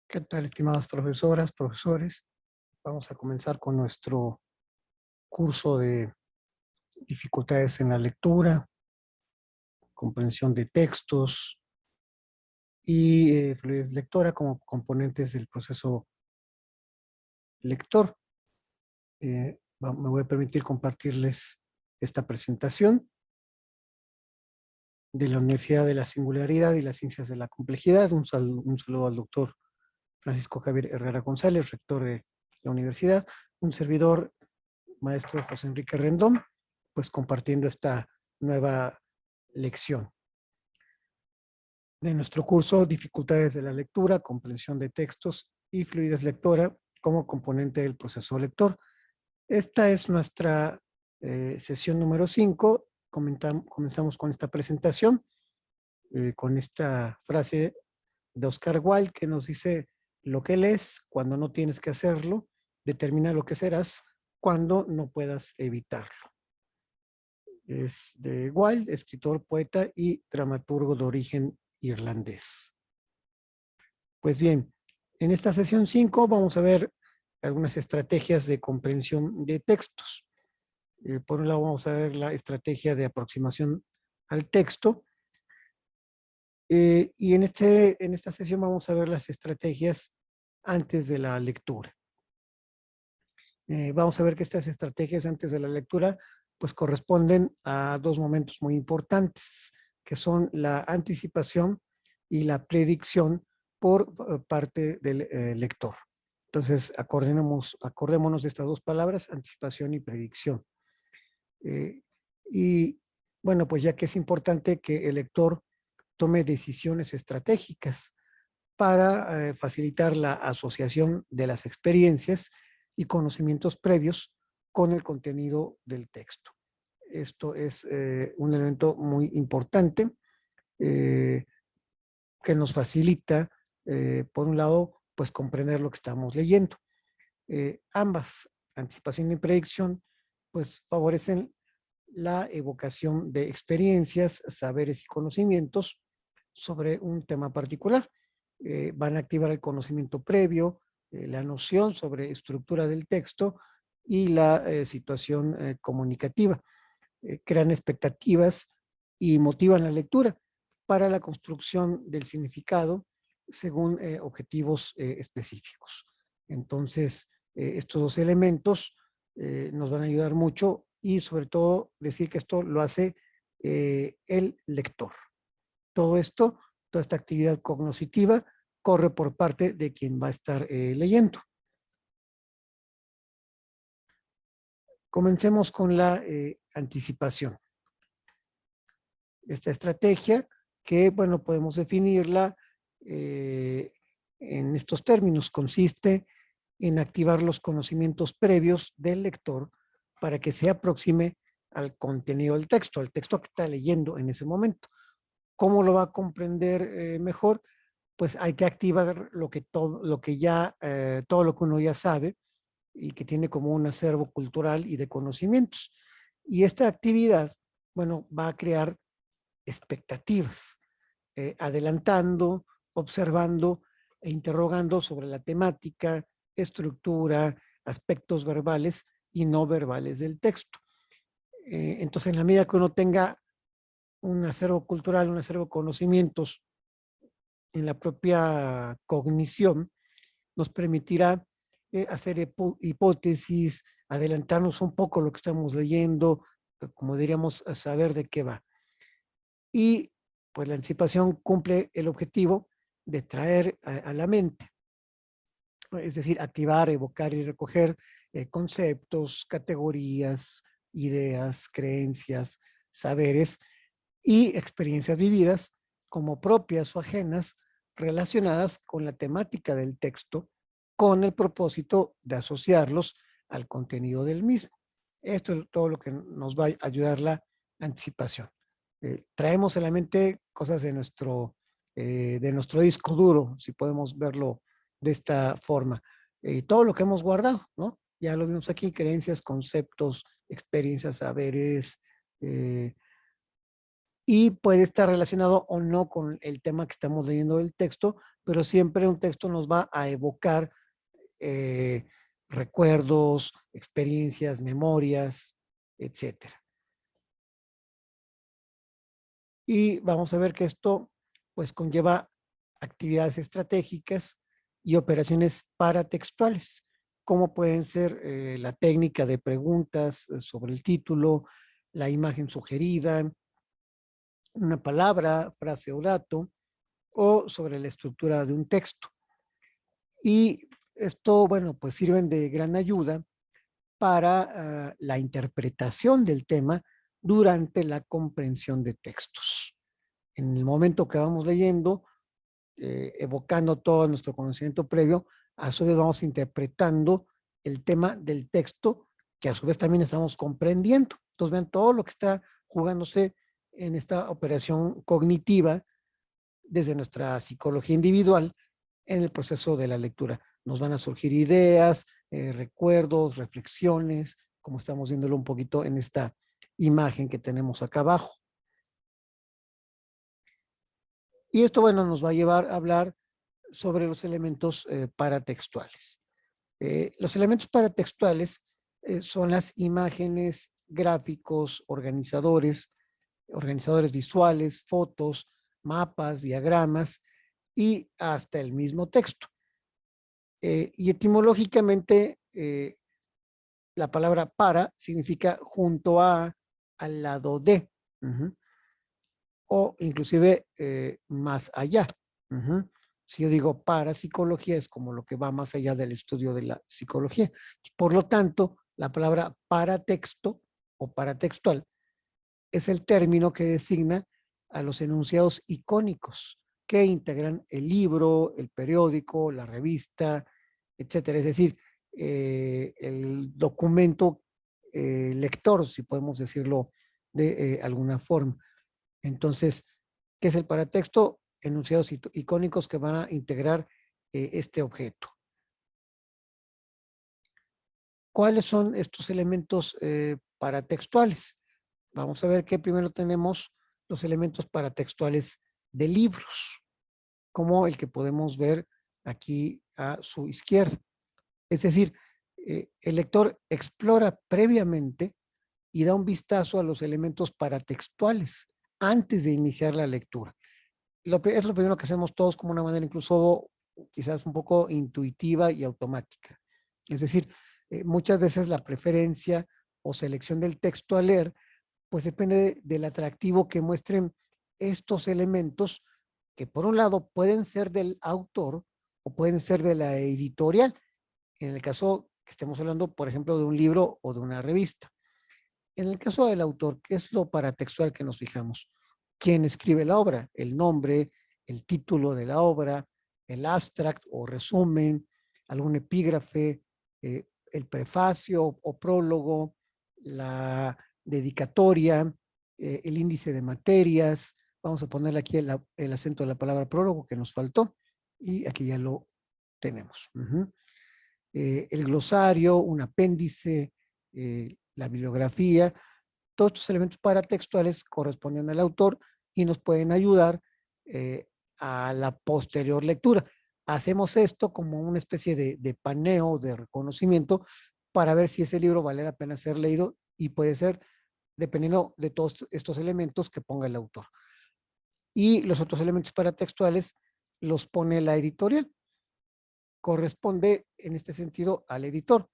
¿Qué tal, estimadas profesoras, profesores? Vamos a comenzar con nuestro curso de dificultades en la lectura, comprensión de textos y fluidez lectora como componentes del proceso lector. Me voy a permitir compartirles esta presentación de la Universidad de la Singularidad y las Ciencias de la Complejidad. Un saludo al doctor Francisco Javier Herrera González, rector de la universidad, un servidor, maestro José Enrique Rendón, pues compartiendo esta nueva lección de nuestro curso Dificultades de la lectura, comprensión de textos y fluidez lectora como componente del proceso lector. Esta es nuestra sesión número 5. Comenzamos con esta presentación, con esta frase de Oscar Wilde que nos dice: lo que lees cuando no tienes que hacerlo determina lo que serás cuando no puedas evitarlo. Es de Wilde, escritor, poeta y dramaturgo de origen irlandés. Pues bien, en esta sesión 5 vamos a ver algunas estrategias de comprensión de textos. Por un lado vamos a ver la estrategia de aproximación al texto, y en esta sesión vamos a ver las estrategias antes de la lectura. Vamos a ver que estas estrategias antes de la lectura pues corresponden a dos momentos muy importantes, que son la anticipación y la predicción por parte del lector. Entonces, acordémonos de estas dos palabras, anticipación y predicción. Y bueno, pues ya que es importante que el lector tome decisiones estratégicas para facilitar la asociación de las experiencias y conocimientos previos con el contenido del texto. Esto es un elemento muy importante que nos facilita, por un lado, pues comprender lo que estamos leyendo. Ambas, anticipación y predicción, pues favorecen la evocación de experiencias, saberes y conocimientos sobre un tema particular. Van a activar el conocimiento previo, la noción sobre estructura del texto y la situación comunicativa. Crean expectativas y motivan la lectura para la construcción del significado según objetivos específicos. Entonces, estos dos elementos nos van a ayudar mucho, y sobre todo decir que esto lo hace el lector. Todo esto, toda esta actividad cognitiva corre por parte de quien va a estar leyendo. Comencemos con la anticipación. Esta estrategia que, bueno, podemos definirla en estos términos. Consiste en activar los conocimientos previos del lector para que se aproxime al contenido del texto, al texto que está leyendo en ese momento. ¿Cómo lo va a comprender mejor? Pues hay que activar todo lo que uno ya sabe y que tiene como un acervo cultural y de conocimientos. Y esta actividad, bueno, va a crear expectativas, adelantando, observando e interrogando sobre la temática, estructura, aspectos verbales y no verbales del texto. Entonces, en la medida que uno tenga un acervo cultural, un acervo de conocimientos en la propia cognición, nos permitirá hacer hipótesis, adelantarnos un poco lo que estamos leyendo, como diríamos, saber de qué va. Y pues la anticipación cumple el objetivo de traer a la mente, es decir, activar, evocar y recoger conceptos, categorías, ideas, creencias, saberes y experiencias vividas como propias o ajenas relacionadas con la temática del texto, con el propósito de asociarlos al contenido del mismo. Esto es todo lo que nos va a ayudar la anticipación. Traemos en la mente cosas de nuestro disco duro, si podemos verlo de esta forma. Todo lo que hemos guardado, ¿no? Ya lo vimos aquí: creencias, conceptos, experiencias, saberes, y puede estar relacionado o no con el tema que estamos leyendo del texto, pero siempre un texto nos va a evocar eh, recuerdos, experiencias, memorias, etcétera. Y vamos a ver que esto pues conlleva actividades estratégicas y operaciones paratextuales, como pueden ser la técnica de preguntas sobre el título, la imagen sugerida, una palabra, frase o dato, o sobre la estructura de un texto. Y esto, bueno, pues sirven de gran ayuda para la interpretación del tema durante la comprensión de textos. En el momento que vamos leyendo, evocando todo nuestro conocimiento previo, a su vez vamos interpretando el tema del texto, que a su vez también estamos comprendiendo. Entonces, vean todo lo que está jugándose en esta operación cognitiva desde nuestra psicología individual en el proceso de la lectura. Nos van a surgir ideas, recuerdos, reflexiones, como estamos viéndolo un poquito en esta imagen que tenemos acá abajo. Y esto, bueno, nos va a llevar a hablar sobre los elementos paratextuales. Los elementos paratextuales son las imágenes, gráficos, organizadores visuales, fotos, mapas, diagramas y hasta el mismo texto. Y etimológicamente, la palabra para significa junto a, al lado de, o inclusive más allá. Si yo digo parapsicología, es como lo que va más allá del estudio de la psicología. Por lo tanto, la palabra paratexto o paratextual es el término que designa a los enunciados icónicos que integran el libro, el periódico, la revista, etcétera. Es decir, el documento lector, si podemos decirlo de alguna forma. Entonces, ¿qué es el paratexto? Enunciados icónicos que van a integrar este objeto. ¿Cuáles son estos elementos paratextuales? Vamos a ver que primero tenemos los elementos paratextuales de libros, como el que podemos ver aquí a su izquierda. Es decir, el lector explora previamente y da un vistazo a los elementos paratextuales antes de iniciar la lectura. Es lo primero que hacemos todos como una manera incluso quizás un poco intuitiva y automática. Es decir, muchas veces la preferencia o selección del texto a leer pues depende del atractivo que muestren estos elementos que por un lado pueden ser del autor o pueden ser de la editorial, en el caso que estemos hablando, por ejemplo, de un libro o de una revista. En el caso del autor, ¿qué es lo paratextual que nos fijamos? ¿Quién escribe la obra? El nombre, el título de la obra, el abstract o resumen, algún epígrafe, el prefacio o prólogo, la dedicatoria, el índice de materias. Vamos a ponerle aquí el acento de la palabra prólogo que nos faltó y aquí ya lo tenemos. El glosario, un apéndice, la bibliografía, todos estos elementos paratextuales corresponden al autor y nos pueden ayudar a la posterior lectura. Hacemos esto como una especie de paneo, de reconocimiento, para ver si ese libro vale la pena ser leído y puede ser dependiendo de todos estos elementos que ponga el autor. Y los otros elementos paratextuales los pone la editorial. Corresponde en este sentido al editor.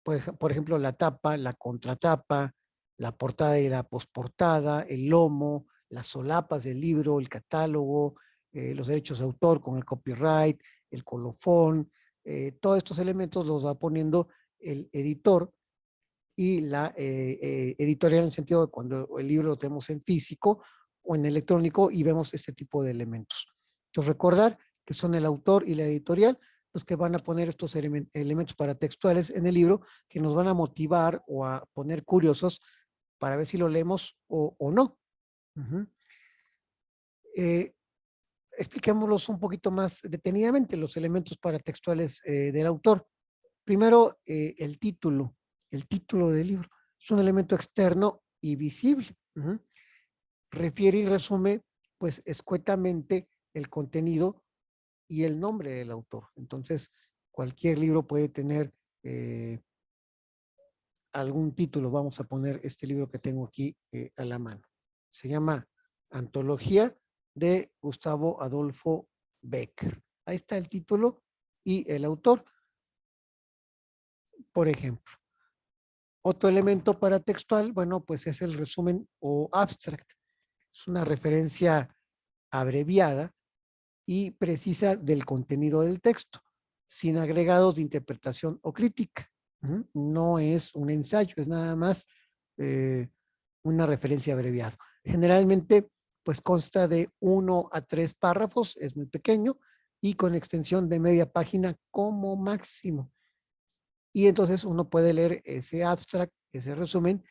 Por ejemplo, la tapa, la contratapa, la portada y la posportada, el lomo, las solapas del libro, el catálogo, los derechos de autor con el copyright, el colofón, todos estos elementos los va poniendo el editor y la editorial en el sentido de cuando el libro lo tenemos en físico o en electrónico y vemos este tipo de elementos. Entonces, recordar que son el autor y la editorial los que van a poner estos elementos paratextuales en el libro que nos van a motivar o a poner curiosos para ver si lo leemos o no. Expliquémoslos un poquito más detenidamente, los elementos paratextuales del autor. Primero, el título del libro. Es un elemento externo y visible. Ujú. Refiere y resume, pues, escuetamente el contenido y el nombre del autor. Entonces, cualquier libro puede tener algún título. Vamos a poner este libro que tengo aquí a la mano. Se llama Antología de Gustavo Adolfo Becker. Ahí está el título y el autor, por ejemplo. Otro elemento paratextual, bueno, pues es el resumen o abstract. Es una referencia abreviada y precisa del contenido del texto, sin agregados de interpretación o crítica. No es un ensayo, es nada más una referencia abreviada. Generalmente, pues consta de 1 a 3 párrafos, es muy pequeño y con extensión de media página como máximo. Y entonces uno puede leer ese abstract, ese resumen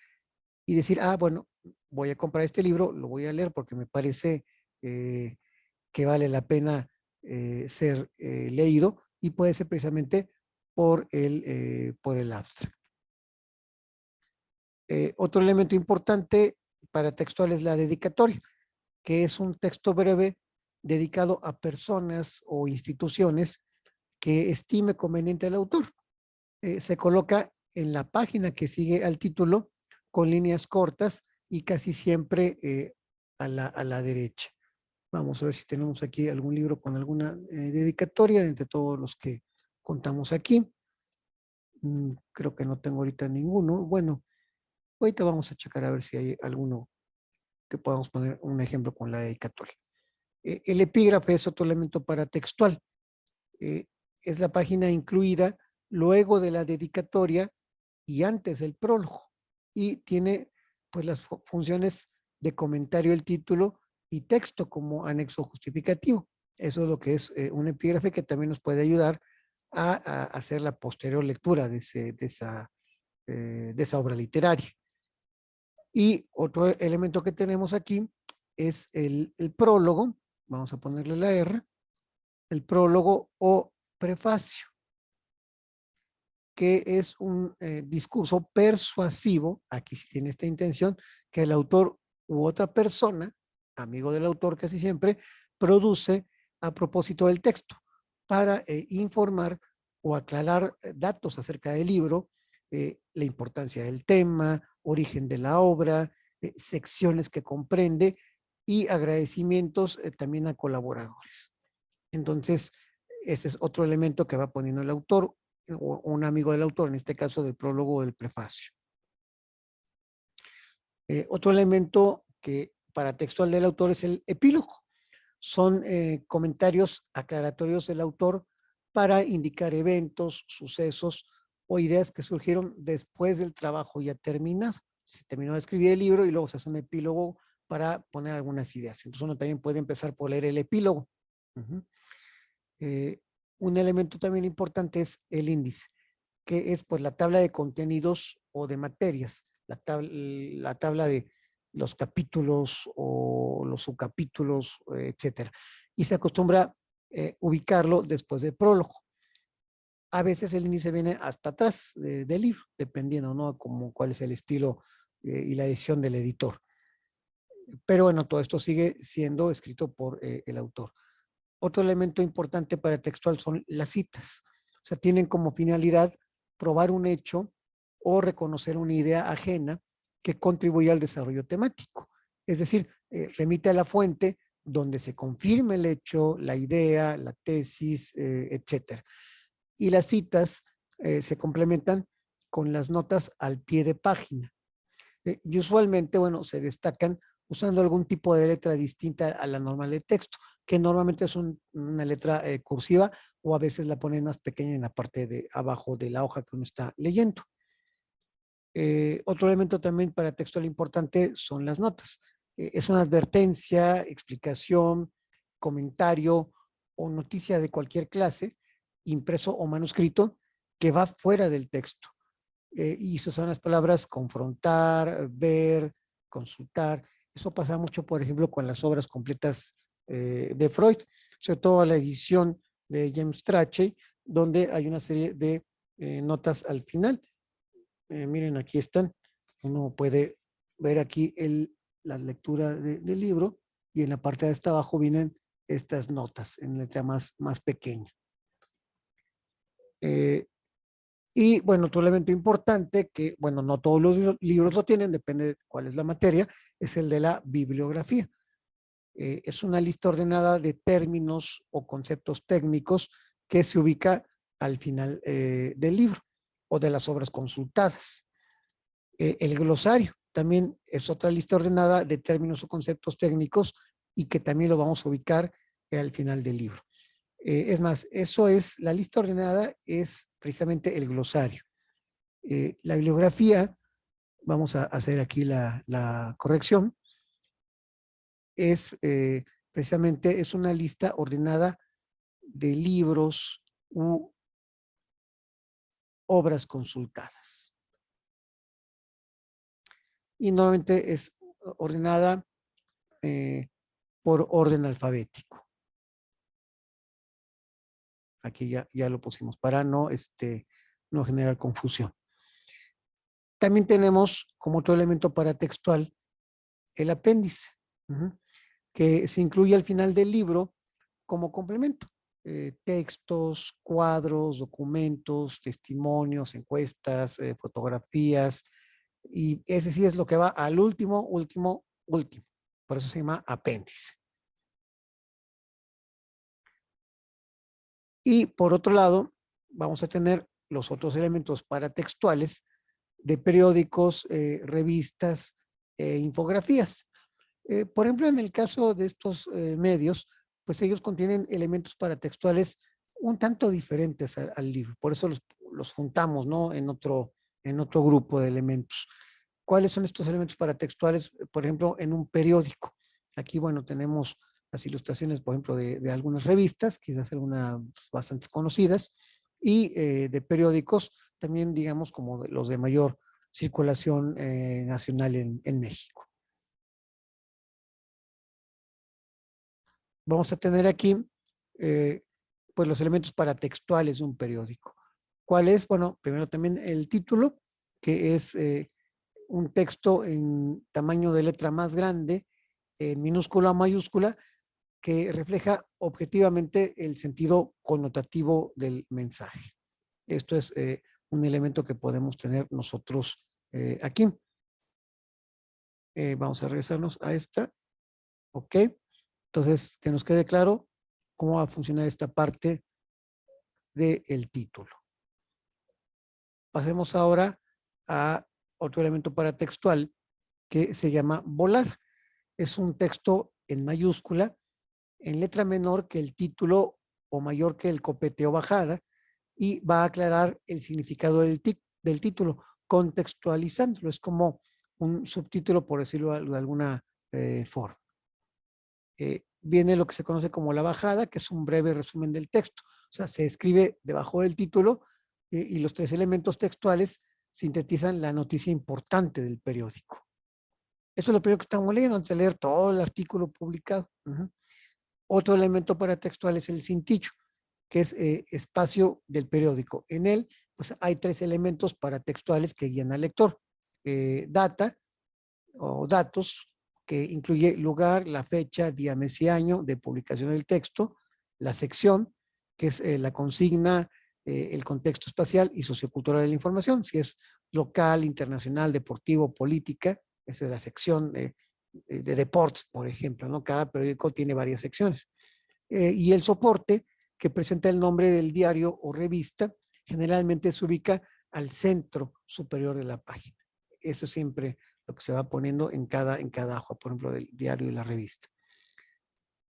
y decir, ah, bueno, voy a comprar este libro, lo voy a leer porque me parece que vale la pena ser leído y puede ser precisamente por el abstract. Otro elemento importante para textual es la dedicatoria, que es un texto breve dedicado a personas o instituciones que estime conveniente el autor. Se coloca en la página que sigue al título con líneas cortas y casi siempre a la derecha. Vamos a ver si tenemos aquí algún libro con alguna dedicatoria entre todos los que contamos aquí. Creo que no tengo ahorita ninguno. Bueno, ahorita vamos a checar a ver si hay alguno que podamos poner un ejemplo con la dedicatoria. El epígrafe es otro elemento paratextual. Es la página incluida luego de la dedicatoria y antes del prólogo. Y tiene pues las funciones de comentario del título y texto como anexo justificativo. Eso es lo que es un epígrafe que también nos puede ayudar a hacer la posterior lectura de esa obra literaria. Y otro elemento que tenemos aquí es el prólogo. Vamos a ponerle la R. El prólogo o prefacio, que es un discurso persuasivo, aquí sí tiene esta intención, que el autor u otra persona, amigo del autor casi siempre, produce a propósito del texto para informar o aclarar datos acerca del libro, la importancia del tema, origen de la obra, secciones que comprende y agradecimientos también a colaboradores. Entonces, ese es otro elemento que va poniendo el autor o un amigo del autor, en este caso del prólogo o del prefacio. Otro elemento que para textual del autor es el epílogo. Son comentarios aclaratorios del autor para indicar eventos, sucesos o ideas que surgieron después del trabajo ya terminado. Se terminó de escribir el libro y luego se hace un epílogo para poner algunas ideas. Entonces uno también puede empezar por leer el epílogo. Un elemento también importante es el índice, que es pues la tabla de contenidos o de materias, la tabla de los capítulos o los subcapítulos, etcétera. Y se acostumbra ubicarlo después del prólogo. A veces el índice viene hasta atrás del libro, dependiendo, ¿no? Como cuál es el estilo y la edición del editor. Pero bueno, todo esto sigue siendo escrito por el autor. Otro elemento importante para textual son las citas. O sea, tienen como finalidad probar un hecho o reconocer una idea ajena que contribuye al desarrollo temático. Es decir, remite a la fuente donde se confirme el hecho, la idea, la tesis, etcétera. Y las citas se complementan con las notas al pie de página. Y usualmente, bueno, se destacan usando algún tipo de letra distinta a la normal de texto, que normalmente es una letra cursiva o a veces la ponen más pequeña en la parte de abajo de la hoja que uno está leyendo. Otro elemento también para textual importante son las notas. Es una advertencia, explicación, comentario o noticia de cualquier clase, impreso o manuscrito, que va fuera del texto. Y esas son las palabras confrontar, ver, consultar. Eso pasa mucho, por ejemplo, con las obras completas de Freud, sobre todo la edición de James Strachey, donde hay una serie de notas al final. Miren, aquí están. Uno puede ver aquí la lectura del libro, y en la parte de hasta abajo vienen estas notas en letra más pequeña. Y bueno, otro elemento importante que, bueno, no todos los libros lo tienen, depende de cuál es la materia, es el de la bibliografía. Es una lista ordenada de términos o conceptos técnicos que se ubica al final del libro o de las obras consultadas. El glosario también es otra lista ordenada de términos o conceptos técnicos y que también lo vamos a ubicar al final del libro. Es más, eso es, la lista ordenada es precisamente el glosario. La bibliografía, vamos a hacer aquí la corrección, es precisamente es una lista ordenada de libros u obras consultadas. Y normalmente es ordenada por orden alfabético. Aquí ya lo pusimos para no generar confusión. También tenemos como otro elemento paratextual el apéndice, que se incluye al final del libro como complemento. Textos, cuadros, documentos, testimonios, encuestas, fotografías, y ese sí es lo que va al último. Por eso se llama apéndice. Y por otro lado, vamos a tener los otros elementos paratextuales de periódicos, revistas e infografías. Por ejemplo, en el caso de estos medios, pues ellos contienen elementos paratextuales un tanto diferentes al libro. Por eso los juntamos, ¿no? En otro grupo de elementos. ¿Cuáles son estos elementos paratextuales? Por ejemplo, en un periódico. Aquí, bueno, tenemos las ilustraciones, por ejemplo, de algunas revistas, quizás algunas bastante conocidas, y de periódicos, también digamos como los de mayor circulación nacional en México. Vamos a tener aquí pues los elementos paratextuales de un periódico. ¿Cuál es? Bueno, primero también el título, que es un texto en tamaño de letra más grande, en minúscula o mayúscula, que refleja objetivamente el sentido connotativo del mensaje. Esto es un elemento que podemos tener nosotros aquí. Vamos a regresarnos a esta. Ok. Entonces, que nos quede claro cómo va a funcionar esta parte del título. Pasemos ahora a otro elemento paratextual que se llama volar. Es un texto en mayúscula, en letra menor que el título o mayor que el copete o bajada, y va a aclarar el significado del título, contextualizándolo. Es como un subtítulo, por decirlo de alguna forma. Viene lo que se conoce como la bajada, que es un breve resumen del texto. O sea, se escribe debajo del título y los tres elementos textuales sintetizan la noticia importante del periódico. Eso es lo primero que estamos leyendo antes de leer todo el artículo publicado. Otro elemento paratextual es el cintillo, que es espacio del periódico. En él, pues hay tres elementos paratextuales que guían al lector. Data o datos, que incluye lugar, la fecha, día, mes y año de publicación del texto, la sección, que es la consigna, el contexto espacial y sociocultural de la información, si es local, internacional, deportivo, política, esa es la sección de deportes, por ejemplo, ¿no? Cada periódico tiene varias secciones. Y el soporte, que presenta el nombre del diario o revista, generalmente se ubica al centro superior de la página. Eso siempre lo que se va poniendo en cada hoja, por ejemplo, del diario y la revista.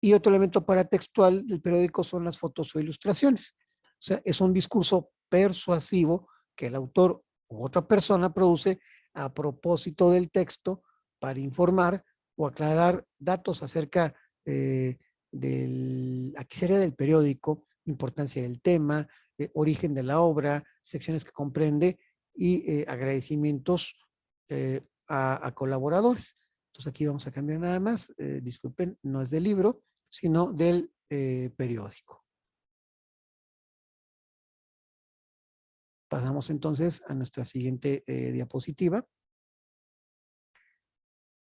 Y otro elemento paratextual del periódico son las fotos o ilustraciones. O sea, es un discurso persuasivo que el autor u otra persona produce a propósito del texto para informar o aclarar datos acerca aquí sería del periódico, importancia del tema, origen de la obra, secciones que comprende y agradecimientos a colaboradores. Entonces aquí vamos a cambiar nada más, disculpen, no es del libro, sino del periódico. Pasamos entonces a nuestra siguiente diapositiva.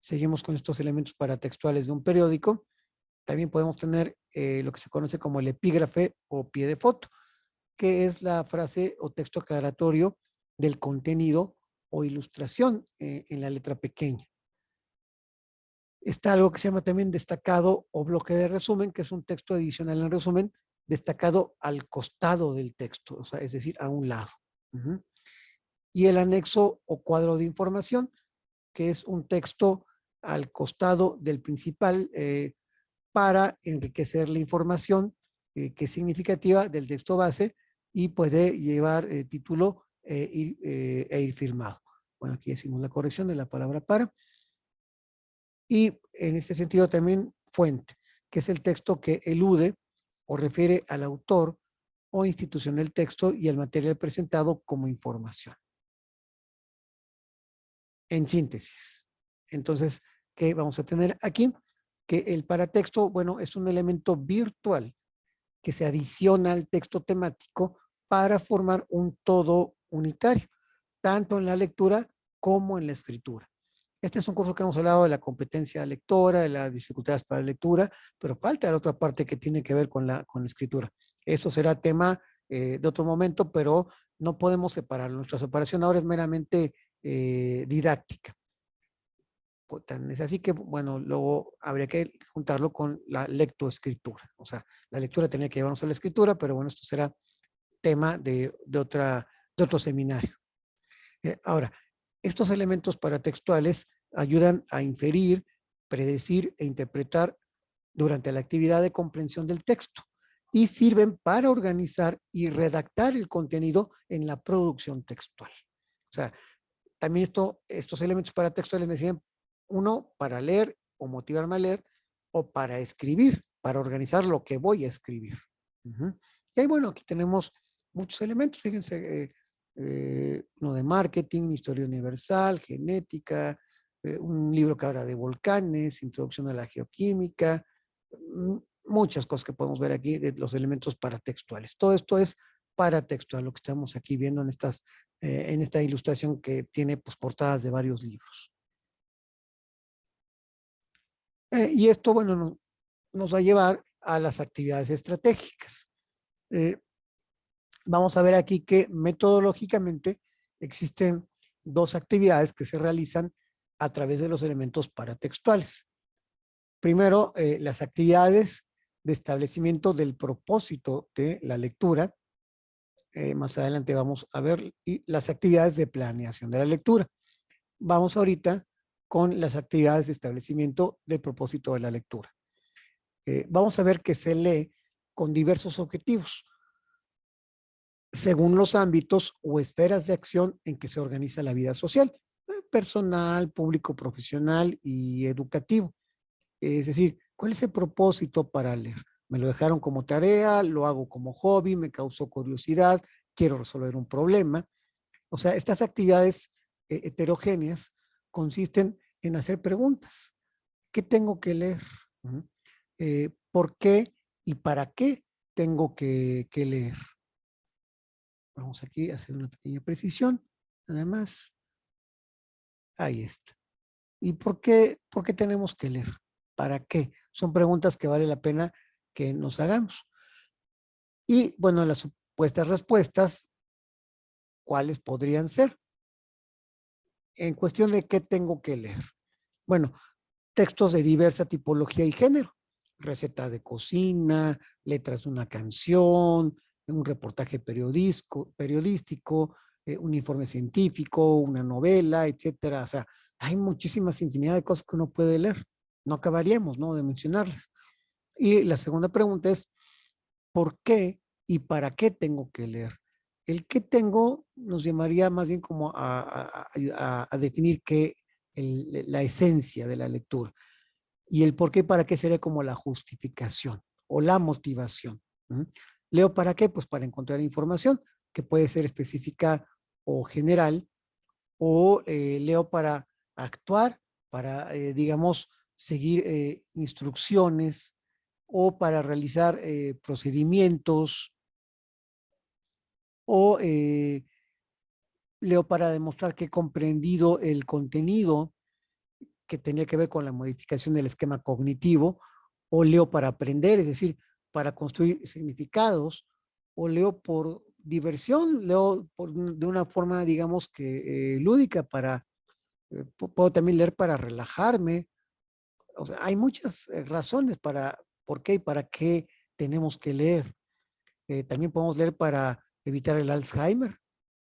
seguimos con estos elementos paratextuales de un periódico, también podemos tener lo que se conoce como el epígrafe o pie de foto, que es la frase o texto aclaratorio del contenido o ilustración en la letra pequeña. Está algo que se llama también destacado o bloque de resumen, que es un texto adicional en resumen destacado al costado del texto, o sea, es decir, a un lado. Y el anexo o cuadro de información, que es un texto al costado del principal para enriquecer la información que es significativa del texto base y puede llevar título e ir firmado. Bueno, aquí decimos la corrección de la palabra para. Y en este sentido también fuente, que es el texto que elude o refiere al autor o institución del texto y al material presentado como información. En síntesis. Entonces, ¿qué vamos a tener aquí? Que el paratexto, bueno, es un elemento virtual que se adiciona al texto temático para formar un todo unitario, tanto en la lectura como en la escritura. Este es un curso que hemos hablado de la competencia lectora, de las dificultades para la lectura, pero falta la otra parte que tiene que ver con la escritura. Eso será tema de otro momento, pero no podemos separarlo. Nuestra separación ahora es meramente didáctica. Es así que, bueno, luego habría que juntarlo con la lectoescritura. O sea, la lectura tenía que llevarnos a la escritura, pero bueno, esto será tema de otro seminario. Ahora, estos elementos paratextuales ayudan a inferir, predecir e interpretar durante la actividad de comprensión del texto y sirven para organizar y redactar el contenido en la producción textual. O sea, también estos elementos paratextuales me sirven, uno, para leer o motivarme a leer, o para escribir, para organizar lo que voy a escribir. Y ahí, bueno, aquí tenemos muchos elementos, fíjense, uno de marketing, historia universal, genética, un libro que habla de volcanes, introducción a la geoquímica, muchas cosas que podemos ver aquí de los elementos paratextuales. Todo esto es paratextual, lo que estamos aquí viendo en esta ilustración que tiene pues, portadas de varios libros. Y esto, bueno, nos va a llevar a las actividades estratégicas. Vamos a ver aquí que metodológicamente existen dos actividades que se realizan a través de los elementos paratextuales. Primero, las actividades de establecimiento del propósito de la lectura. Más adelante vamos a ver y las actividades de planeación de la lectura. Vamos ahorita con las actividades de establecimiento del propósito de la lectura. Vamos a ver que se lee con diversos objetivos según los ámbitos o esferas de acción en que se organiza la vida social, personal, público, profesional y educativo. Es decir, ¿cuál es el propósito para leer? Me lo dejaron como tarea, lo hago como hobby, me causó curiosidad, quiero resolver un problema. O sea, estas actividades heterogéneas consisten en hacer preguntas. ¿Qué tengo que leer? ¿Por qué y para qué tengo que leer? Vamos aquí a hacer una pequeña precisión. Nada más. Ahí está. ¿Y por qué tenemos que leer? ¿Para qué? Son preguntas que vale la pena que nos hagamos. Y bueno, las supuestas respuestas, ¿cuáles podrían ser? En cuestión de qué tengo que leer. Bueno, textos de diversa tipología y género. Receta de cocina, letras de una canción, un reportaje periodístico, un informe científico, una novela, etcétera. O sea, hay muchísimas infinidad de cosas que uno puede leer. No acabaríamos, ¿no?, de mencionarlas. Y la segunda pregunta es, ¿por qué y para qué tengo que leer? El qué tengo nos llamaría más bien como a definir la esencia de la lectura. Y el por qué y para qué sería como la justificación o la motivación. Leo para qué, pues para encontrar información que puede ser específica o general, o leo para actuar, para, digamos, seguir instrucciones o para realizar procedimientos, o leo para demostrar que he comprendido el contenido que tenía que ver con la modificación del esquema cognitivo, o leo para aprender, es decir, para construir significados, o leo por diversión, leo de una forma, digamos que lúdica, puedo también leer para relajarme. O sea, hay muchas razones para por qué y para qué tenemos que leer. También podemos leer para evitar el Alzheimer.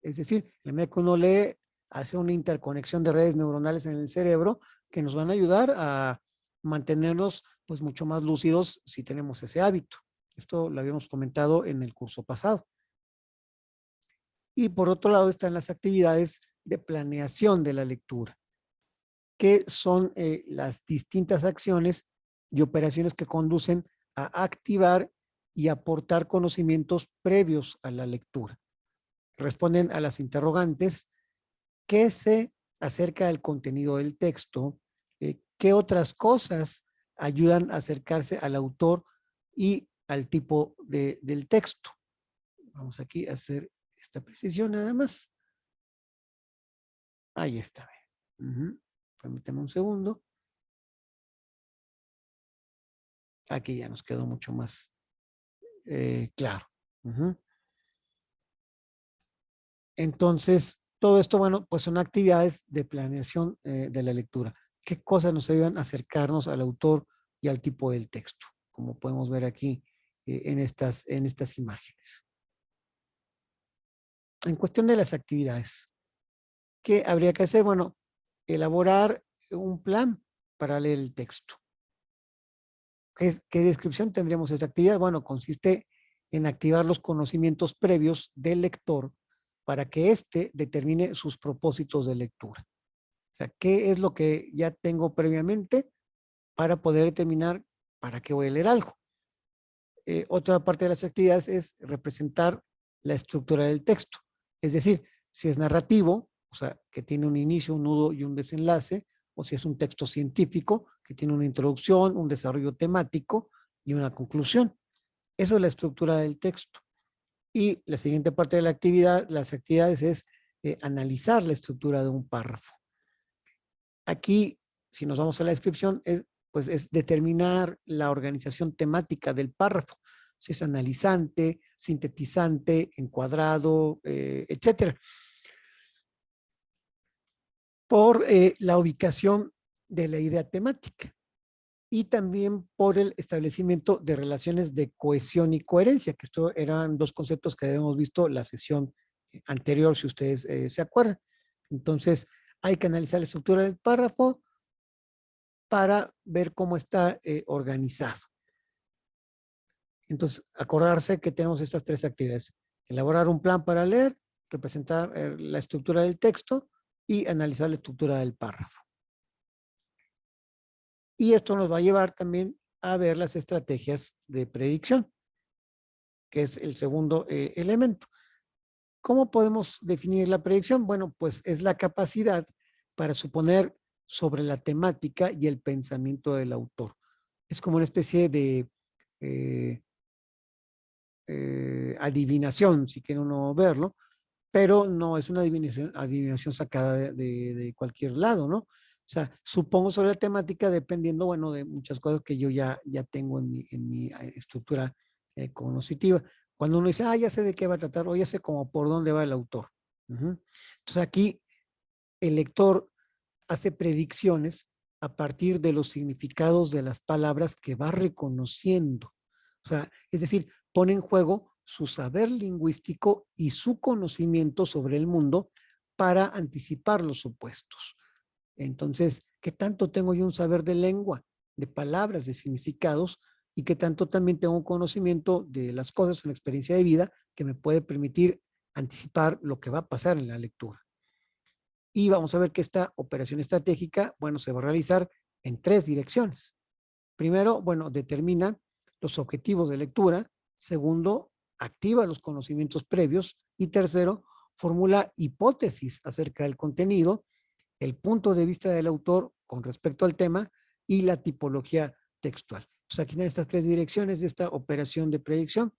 Es decir, en la medida que uno lee, hace una interconexión de redes neuronales en el cerebro que nos van a ayudar a mantenernos pues mucho más lúcidos si tenemos ese hábito. Esto lo habíamos comentado en el curso pasado. Y por otro lado están las actividades de planeación de la lectura, que son las distintas acciones y operaciones que conducen a activar y aportar conocimientos previos a la lectura. Responden a las interrogantes: ¿qué sé acerca del contenido del texto? ¿Qué otras cosas ayudan a acercarse al autor y al tipo del texto? Vamos aquí a hacer esta precisión nada más. Ahí está. Permítame un segundo. Aquí ya nos quedó mucho más claro. Entonces, todo esto, bueno, pues son actividades de planeación de la lectura. ¿Qué cosas nos ayudan a acercarnos al autor y al tipo del texto? Como podemos ver aquí en estas imágenes. En cuestión de las actividades, ¿qué habría que hacer? Bueno, elaborar un plan para leer el texto. ¿Qué descripción tendríamos de esta actividad? Bueno, consiste en activar los conocimientos previos del lector para que éste determine sus propósitos de lectura. O sea, ¿qué es lo que ya tengo previamente para poder determinar para qué voy a leer algo? Otra parte de las actividades es representar la estructura del texto. Es decir, si es narrativo, o sea, que tiene un inicio, un nudo y un desenlace, o si es un texto científico, que tiene una introducción, un desarrollo temático y una conclusión. Eso es la estructura del texto. Y la siguiente parte de la actividad, las actividades es analizar la estructura de un párrafo. Aquí, si nos vamos a la descripción, pues es determinar la organización temática del párrafo. Si es analizante, sintetizante, encuadrado, etcétera. Por la ubicación de la idea temática y también por el establecimiento de relaciones de cohesión y coherencia, que esto eran dos conceptos que habíamos visto la sesión anterior, si ustedes se acuerdan. Entonces, hay que analizar la estructura del párrafo para ver cómo está organizado. Entonces, acordarse que tenemos estas tres actividades: elaborar un plan para leer, representar la estructura del texto y analizar la estructura del párrafo. Y esto nos va a llevar también a ver las estrategias de predicción, que es el segundo elemento. ¿Cómo podemos definir la predicción? Bueno, pues es la capacidad para suponer sobre la temática y el pensamiento del autor. Es como una especie de adivinación, si quiere uno verlo, pero no es una adivinación sacada de cualquier lado, ¿no? O sea, supongo sobre la temática dependiendo, bueno, de muchas cosas que yo ya tengo en mi estructura cognitiva. Cuando uno dice, ya sé de qué va a tratar, o ya sé como por dónde va el autor. Entonces aquí el lector hace predicciones a partir de los significados de las palabras que va reconociendo. O sea, es decir, pone en juego su saber lingüístico y su conocimiento sobre el mundo para anticipar los supuestos. Entonces, ¿qué tanto tengo yo un saber de lengua, de palabras, de significados? Y qué tanto también tengo un conocimiento de las cosas, una experiencia de vida que me puede permitir anticipar lo que va a pasar en la lectura. Y vamos a ver que esta operación estratégica, bueno, se va a realizar en tres direcciones. Primero, bueno, determina los objetivos de lectura. Segundo, activa los conocimientos previos. Y tercero, formula hipótesis acerca del contenido, el punto de vista del autor con respecto al tema y la tipología textual. Pues aquí en estas tres direcciones de esta operación de predicción,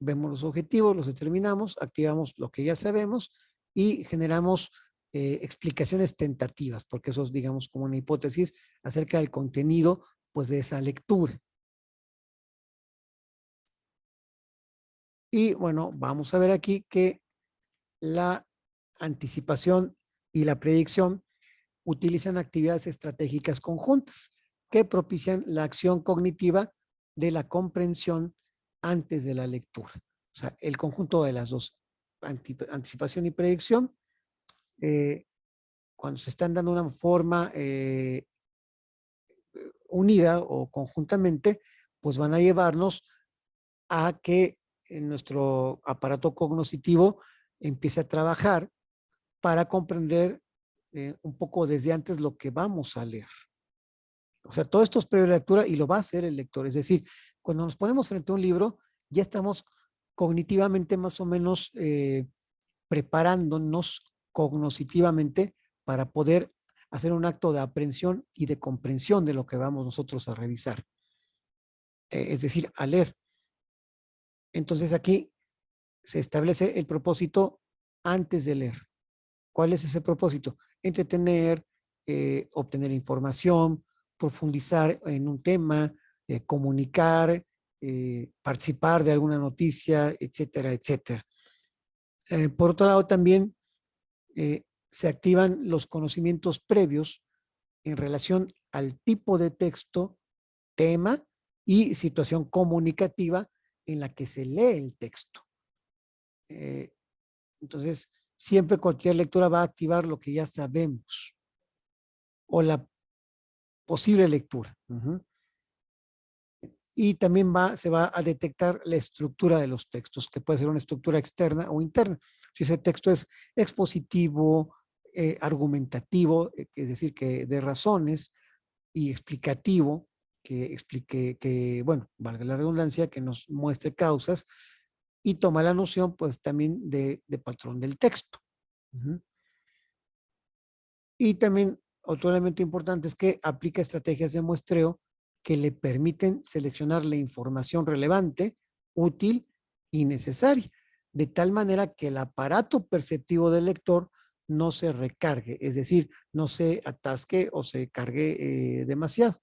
vemos los objetivos, los determinamos, activamos lo que ya sabemos y generamos explicaciones tentativas, porque eso es, digamos, como una hipótesis acerca del contenido, pues, de esa lectura. Y bueno, vamos a ver aquí que la anticipación y la predicción utilizan actividades estratégicas conjuntas que propician la acción cognitiva de la comprensión antes de la lectura. O sea, el conjunto de las dos, anticipación y predicción, cuando se están dando una forma unida o conjuntamente, pues van a llevarnos a que nuestro aparato cognitivo empiece a trabajar para comprender un poco desde antes lo que vamos a leer. O sea, todo esto es previa lectura y lo va a hacer el lector. Es decir, cuando nos ponemos frente a un libro, ya estamos cognitivamente más o menos preparándonos cognitivamente para poder hacer un acto de aprehensión y de comprensión de lo que vamos nosotros a revisar. Es decir, a leer. Entonces aquí se establece el propósito antes de leer. ¿Cuál es ese propósito? Entretener, obtener información, profundizar en un tema, comunicar, participar de alguna noticia, etcétera, etcétera. Por otro lado, también se activan los conocimientos previos en relación al tipo de texto, tema y situación comunicativa en la que se lee el texto. Entonces, siempre cualquier lectura va a activar lo que ya sabemos o la posible lectura. Y también se va a detectar la estructura de los textos, que puede ser una estructura externa o interna. Si ese texto es expositivo, argumentativo, es decir, que de razones, y explicativo, que explique, que, bueno, valga la redundancia, que nos muestre causas y toma la noción, pues, también de patrón del texto. Y también otro elemento importante es que aplica estrategias de muestreo que le permiten seleccionar la información relevante, útil y necesaria, de tal manera que el aparato perceptivo del lector no se recargue, es decir, no se atasque o se cargue demasiado.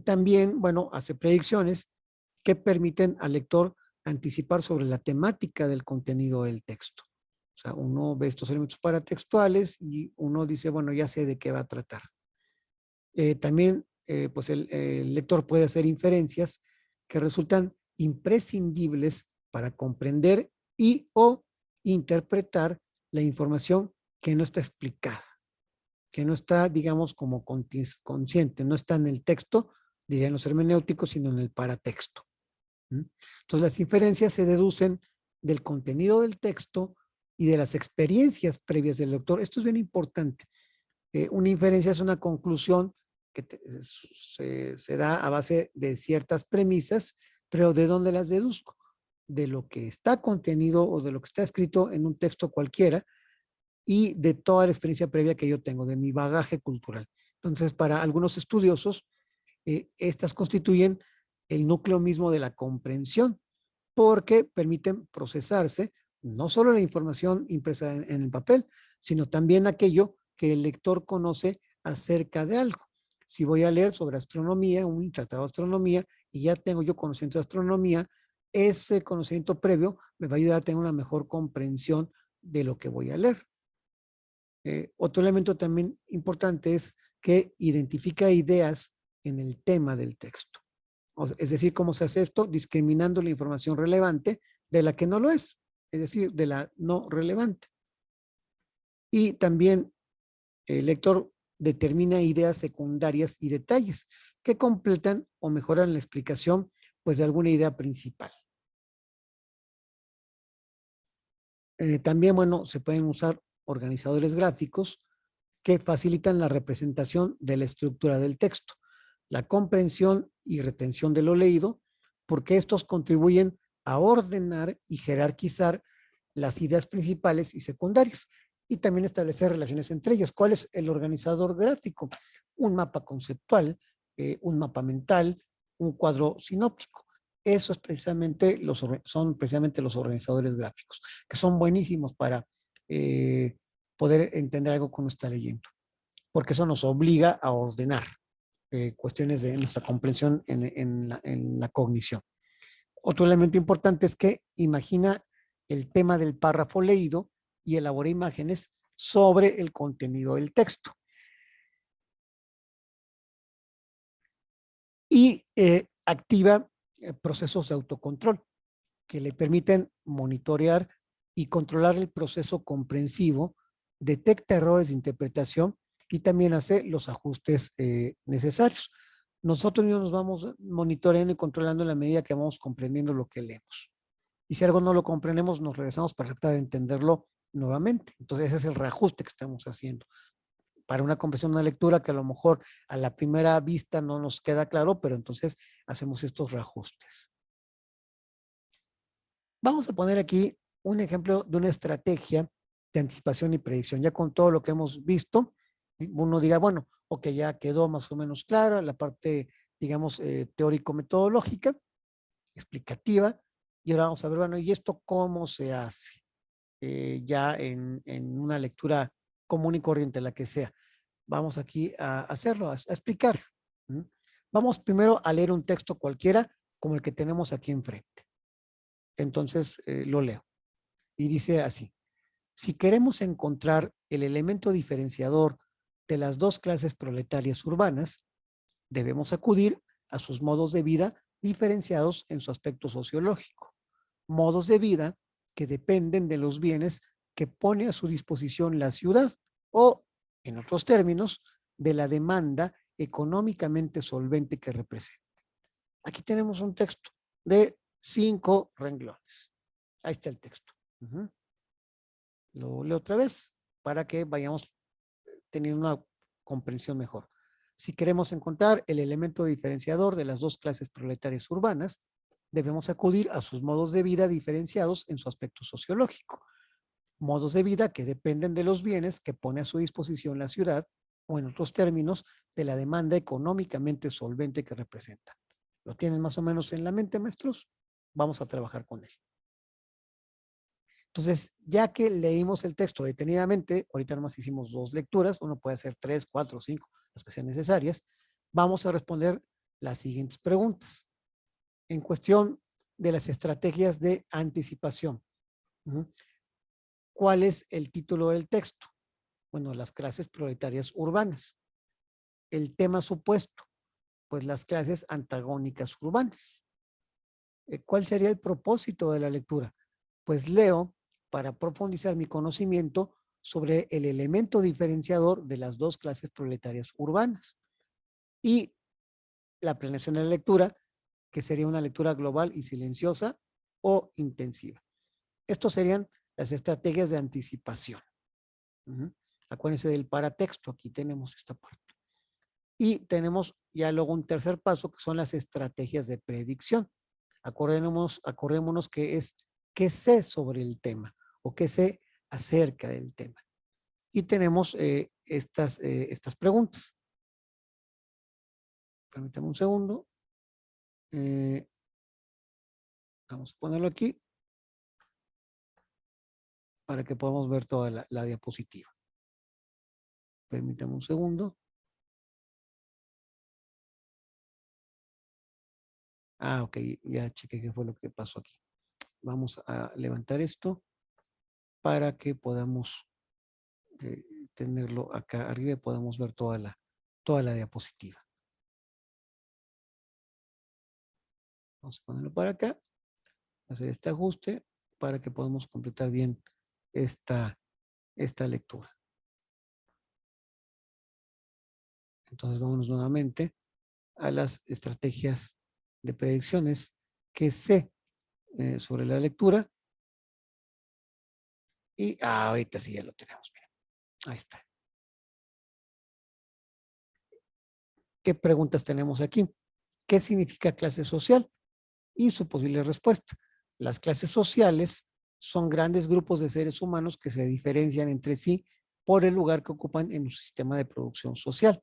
También, bueno, hace predicciones que permiten al lector anticipar sobre la temática del contenido del texto. O sea, uno ve estos elementos paratextuales y uno dice, bueno, ya sé de qué va a tratar. También, pues el lector puede hacer inferencias que resultan imprescindibles para comprender y o interpretar la información que no está explicada, que no está, digamos, como consciente, no está en el texto, dirían los hermenéuticos, sino en el paratexto. Entonces, las inferencias se deducen del contenido del texto y de las experiencias previas del lector. Esto es bien importante. Una inferencia es una conclusión que se da a base de ciertas premisas, pero ¿de dónde las deduzco? De lo que está contenido o de lo que está escrito en un texto cualquiera y de toda la experiencia previa que yo tengo, de mi bagaje cultural. Entonces, para algunos estudiosos, estas constituyen el núcleo mismo de la comprensión, porque permiten procesarse no solo la información impresa en el papel, sino también aquello que el lector conoce acerca de algo. Si voy a leer sobre astronomía, un tratado de astronomía, y ya tengo yo conocimiento de astronomía, ese conocimiento previo me va a ayudar a tener una mejor comprensión de lo que voy a leer. Otro elemento también importante es que identifica ideas en el tema del texto. Es decir, ¿cómo se hace esto? Discriminando la información relevante de la que no lo es decir, de la no relevante. Y también el lector determina ideas secundarias y detalles que completan o mejoran la explicación, pues, de alguna idea principal. También, bueno, se pueden usar organizadores gráficos que facilitan la representación de la estructura del texto, la comprensión y retención de lo leído, porque estos contribuyen a ordenar y jerarquizar las ideas principales y secundarias, y también establecer relaciones entre ellas. ¿Cuál es el organizador gráfico? Un mapa conceptual, un mapa mental, un cuadro sinóptico. Eso es precisamente son precisamente los organizadores gráficos, que son buenísimos para poder entender algo que uno está leyendo, porque eso nos obliga a ordenar cuestiones de nuestra comprensión en la cognición. Otro elemento importante es que imagina el tema del párrafo leído y elabora imágenes sobre el contenido del texto. Y activa procesos de autocontrol que le permiten monitorear y controlar el proceso comprensivo, detecta errores de interpretación y también hace los ajustes necesarios. Nosotros mismos nos vamos monitoreando y controlando en la medida que vamos comprendiendo lo que leemos. Y si algo no lo comprendemos, nos regresamos para tratar de entenderlo nuevamente. Entonces, ese es el reajuste que estamos haciendo. Para una comprensión de una lectura que a lo mejor a la primera vista no nos queda claro, pero entonces hacemos estos reajustes. Vamos a poner aquí un ejemplo de una estrategia de anticipación y predicción. Ya con todo lo que hemos visto, uno dirá, bueno, ok, ya quedó más o menos clara la parte, digamos, teórico-metodológica, explicativa, y ahora vamos a ver, bueno, ¿y esto cómo se hace? Ya en una lectura común y corriente, la que sea. Vamos aquí a hacerlo, a explicar. Vamos primero a leer un texto cualquiera como el que tenemos aquí enfrente. Entonces lo leo y dice así: si queremos encontrar el elemento diferenciador de las dos clases proletarias urbanas, debemos acudir a sus modos de vida diferenciados en su aspecto sociológico. Modos de vida que dependen de los bienes que pone a su disposición la ciudad o, en otros términos, de la demanda económicamente solvente que representa. Aquí tenemos un texto de 5 renglones. Ahí está el texto. Lo leo otra vez para que vayamos teniendo una comprensión mejor. Si queremos encontrar el elemento diferenciador de las dos clases proletarias urbanas, debemos acudir a sus modos de vida diferenciados en su aspecto sociológico. Modos de vida que dependen de los bienes que pone a su disposición la ciudad, o en otros términos, de la demanda económicamente solvente que representa. ¿Lo tienen más o menos en la mente, maestros? Vamos a trabajar con él. Entonces, ya que leímos el texto detenidamente, ahorita nomás hicimos 2 lecturas, uno puede hacer 3, 4, 5, las que sean necesarias, vamos a responder las siguientes preguntas. En cuestión de las estrategias de anticipación. ¿Cuál es el título del texto? Bueno, las clases proletarias urbanas. El tema supuesto, pues las clases antagónicas urbanas. ¿Cuál sería el propósito de la lectura? Pues leo para profundizar mi conocimiento sobre el elemento diferenciador de las dos clases proletarias urbanas. Y la planeación de la lectura, que sería una lectura global y silenciosa o intensiva. Estos serían las estrategias de anticipación. Acuérdense del paratexto, aquí tenemos esta parte. Y tenemos ya luego un tercer paso, que son las estrategias de predicción. Acordémonos que es qué sé sobre el tema o qué sé acerca del tema. Y tenemos estas preguntas. Permítame un segundo. Vamos a ponerlo aquí para que podamos ver toda la diapositiva. Permítame un segundo. Ah, ok, ya chequé qué fue lo que pasó aquí. Vamos a levantar esto para que podamos tenerlo acá arriba y podamos ver toda la diapositiva. Vamos a ponerlo para acá, hacer este ajuste para que podamos completar bien esta lectura. Entonces vámonos nuevamente a las estrategias de predicciones que sé sobre la lectura. Y ahorita sí ya lo tenemos. Mira. Ahí está. ¿Qué preguntas tenemos aquí? ¿Qué significa clase social? Y su posible respuesta. Las clases sociales son grandes grupos de seres humanos que se diferencian entre sí por el lugar que ocupan en un sistema de producción social.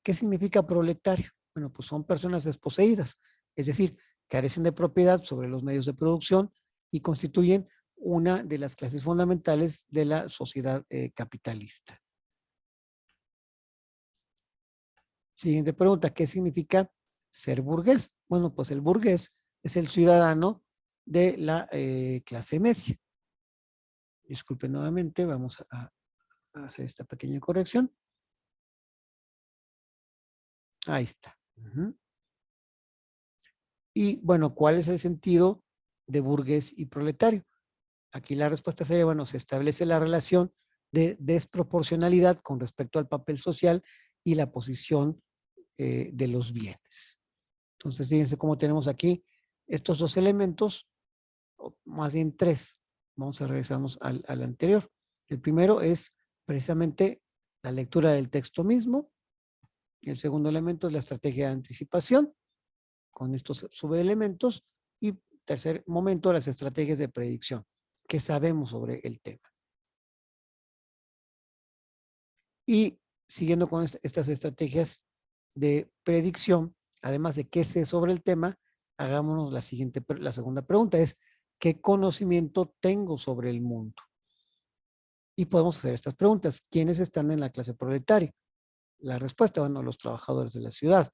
¿Qué significa proletario? Bueno, pues son personas desposeídas, es decir, carecen de propiedad sobre los medios de producción y constituyen una de las clases fundamentales de la sociedad capitalista. Siguiente pregunta, ¿qué significa ser burgués? Bueno, pues el burgués es el ciudadano de la clase media. Disculpen nuevamente, vamos a hacer esta pequeña corrección. Ahí está. Y bueno, ¿cuál es el sentido de burgués y proletario? Aquí la respuesta sería, bueno, se establece la relación de desproporcionalidad con respecto al papel social y la posición de los bienes. Entonces, fíjense cómo tenemos aquí estos dos elementos, o más bien tres. Vamos a regresarnos al anterior. El primero es precisamente la lectura del texto mismo. El segundo elemento es la estrategia de anticipación con estos subelementos. Y tercer momento, las estrategias de predicción. ¿Qué sabemos sobre el tema? Y siguiendo con estas estrategias de predicción, además de qué sé sobre el tema, hagámonos la segunda pregunta es, ¿qué conocimiento tengo sobre el mundo? Y podemos hacer estas preguntas. ¿Quiénes están en la clase proletaria? La respuesta, bueno, los trabajadores de la ciudad.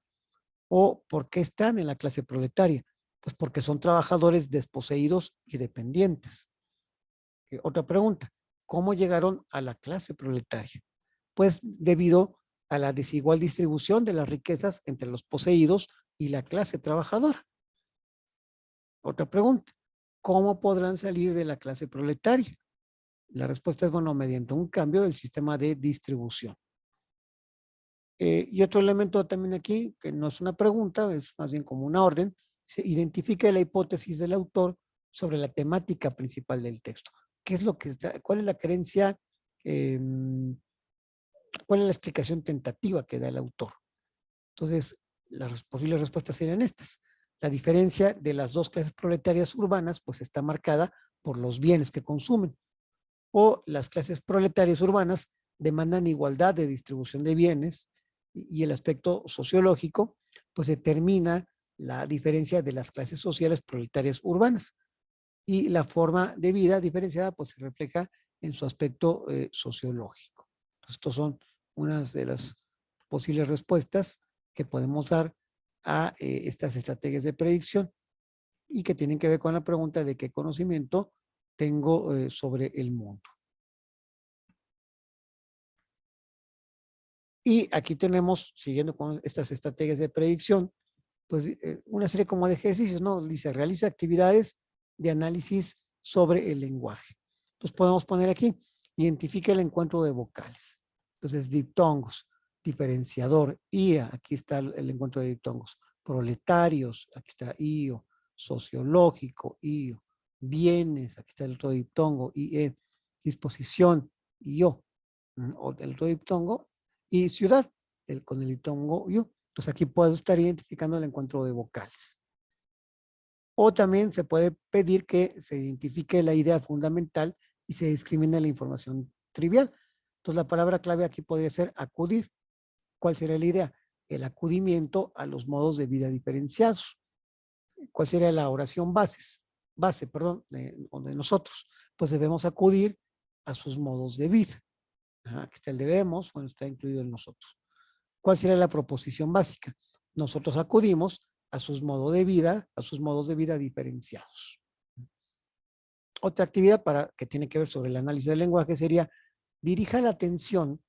¿O por qué están en la clase proletaria? Pues porque son trabajadores desposeídos y dependientes. Otra pregunta, ¿cómo llegaron a la clase proletaria? Pues debido a la desigual distribución de las riquezas entre los poseídos y la clase trabajadora. Otra pregunta, ¿cómo podrán salir de la clase proletaria? La respuesta es, bueno, mediante un cambio del sistema de distribución. Y otro elemento también aquí, que no es una pregunta, es más bien como una orden, se identifica la hipótesis del autor sobre la temática principal del texto. ¿Qué es lo que cuál es la creencia, cuál es la explicación tentativa que da el autor? Entonces, las posibles respuestas serían estas. La diferencia de las dos clases proletarias urbanas, pues está marcada por los bienes que consumen. O las clases proletarias urbanas demandan igualdad de distribución de bienes y el aspecto sociológico, pues determina la diferencia de las clases sociales proletarias urbanas. Y la forma de vida diferenciada, pues se refleja en su aspecto sociológico. Entonces, estos son unas de las posibles respuestas que podemos dar a estas estrategias de predicción y que tienen que ver con la pregunta de qué conocimiento tengo sobre el mundo. Y aquí tenemos, siguiendo con estas estrategias de predicción, pues una serie como de ejercicios, ¿no? Dice, realiza actividades de análisis sobre el lenguaje. Entonces podemos poner aquí, identifica el encuentro de vocales. Entonces, diptongos, diferenciador, IA, aquí está el encuentro de diptongos. Proletarios, aquí está IO, sociológico, IO, bienes, aquí está el otro diptongo, IE, disposición, IO, el otro diptongo, y ciudad, con el diptongo IO. Entonces aquí puedo estar identificando el encuentro de vocales. O también se puede pedir que se identifique la idea fundamental y se discrimine la información trivial. Entonces la palabra clave aquí podría ser acudir. ¿Cuál sería la idea? El acudimiento a los modos de vida diferenciados. ¿Cuál sería la oración base, de nosotros? Pues debemos acudir a sus modos de vida. Aquí está el debemos, bueno, está incluido en nosotros. ¿Cuál sería la proposición básica? Nosotros acudimos a sus modos de vida diferenciados. Otra actividad que tiene que ver sobre el análisis del lenguaje sería dirija la atención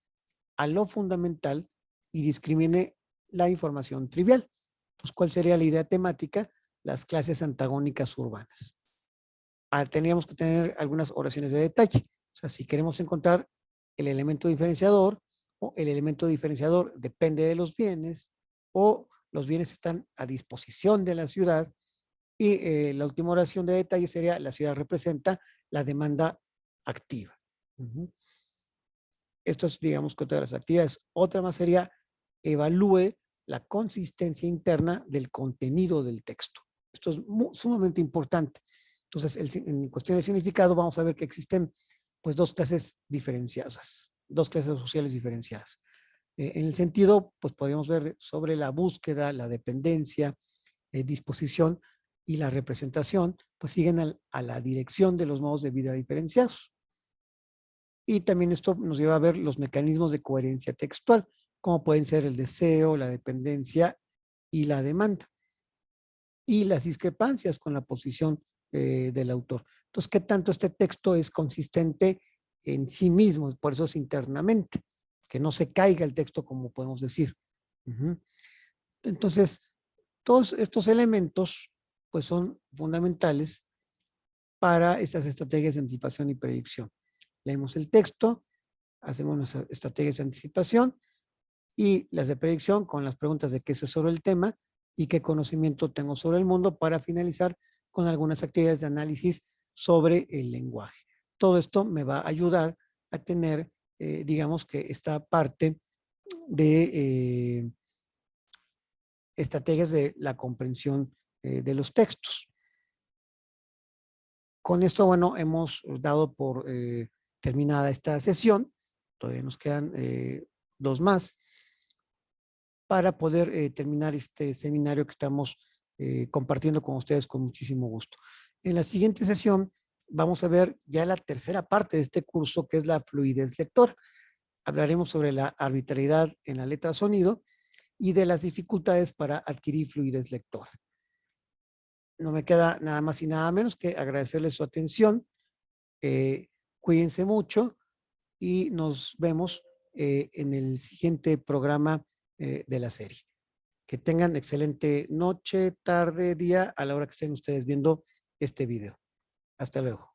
a lo fundamental y discrimine la información trivial. Entonces, ¿cuál sería la idea temática? Las clases antagónicas urbanas. Tendríamos que tener algunas oraciones de detalle. O sea, si queremos encontrar el elemento diferenciador, o el elemento diferenciador depende de los bienes, o los bienes están a disposición de la ciudad, y la última oración de detalle sería la ciudad representa la demanda activa. Esto es, digamos, que otra de las actividades. Otra más sería evalúe la consistencia interna del contenido del texto. Esto es sumamente importante. Entonces, en cuestión del significado, vamos a ver que existen pues dos clases diferenciadas, dos clases sociales diferenciadas. En el sentido, pues podríamos ver sobre la búsqueda, la dependencia, disposición, y la representación, pues siguen a la dirección de los modos de vida diferenciados. Y también esto nos lleva a ver los mecanismos de coherencia textual, como pueden ser el deseo, la dependencia y la demanda. Y las discrepancias con la posición del autor. Entonces, ¿qué tanto este texto es consistente en sí mismo? Por eso es internamente, que no se caiga el texto, como podemos decir. Entonces, todos estos elementos pues son fundamentales para estas estrategias de anticipación y predicción. Leemos el texto, hacemos nuestras estrategias de anticipación y las de predicción con las preguntas de qué sé sobre el tema y qué conocimiento tengo sobre el mundo, para finalizar con algunas actividades de análisis sobre el lenguaje. Todo esto me va a ayudar a tener, digamos que esta parte de estrategias de la comprensión de los textos. Con esto, bueno, hemos dado por terminada esta sesión. Todavía nos quedan 2 más para poder terminar este seminario que estamos compartiendo con ustedes con muchísimo gusto. En la siguiente sesión vamos a ver ya la tercera parte de este curso, que es la fluidez lectora. Hablaremos sobre la arbitrariedad en la letra sonido y de las dificultades para adquirir fluidez lectora. No me queda nada más y nada menos que agradecerles su atención. Cuídense mucho y nos vemos en el siguiente programa de la serie. Que tengan excelente noche, tarde, día, a la hora que estén ustedes viendo este video. Hasta luego.